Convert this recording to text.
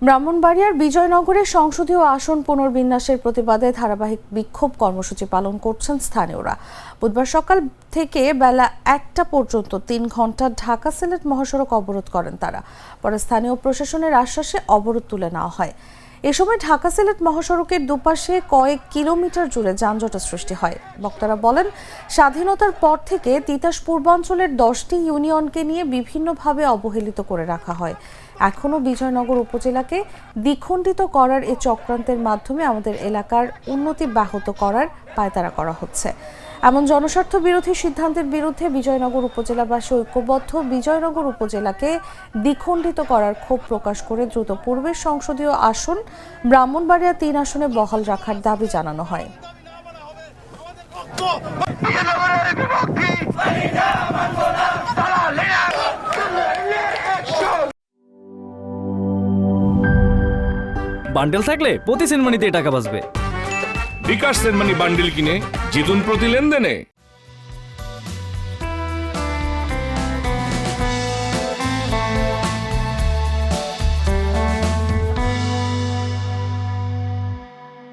ব্রাহ্মণবাড়িয়ার বিজয়নগরে সংসদীয় আসন পুনর্বিন্যাসের প্রতিবাদে ধারাবাহিক বিক্ষোভ কর্মসূচি পালন করছেন স্থানীয়রা। বুধবার সকাল থেকে বেলা 1টা পর্যন্ত 3 ঘন্টা ঢাকা সিলেট মহাসড়ক অবরোধ করেন তারা। পরে স্থানীয় প্রশাসনের আশ্বাসে অবরোধ তুলে নেওয়া হয়। এ সময় ঢাকা সিলেট মহাসড়কের দুপাশে কয়েক কিলোমিটার জুড়ে যানজটের সৃষ্টি হয়। বক্তারা বলেন, স্বাধীনতার পর থেকে তিতাস পূর্বাঞ্চলের 10টি ইউনিয়নকে নিয়ে বিভিন্নভাবে অবহেলিত করে রাখা হয়। এখনও বিজয়নগর উপজেলাকে দ্বিখণ্ডিত করার এই চক্রান্তের মাধ্যমে আমাদের এলাকার উন্নতি ব্যাহত করার পায়তারা করা হচ্ছে। এমন জনস্বার্থ বিরোধী সিদ্ধান্তের বিরুদ্ধে বিজয়নগর উপজেলাবাসী ঐক্যবদ্ধ। বিজয়নগর উপজেলাকে দ্বিখণ্ডিত করার ক্ষোভ প্রকাশ করে দ্রুত পূর্বের সংসদীয় আসন ব্রাহ্মণবাড়িয়া 3 আসনে বহাল রাখার দাবি জানানো হয়। বান্ডেল থাকলে প্রতি সেনমানিতে টাকা বাঁচবে। বিকাশ সেনমানি বান্ডেল কিনে জিতুন প্রতি লেনদেনে।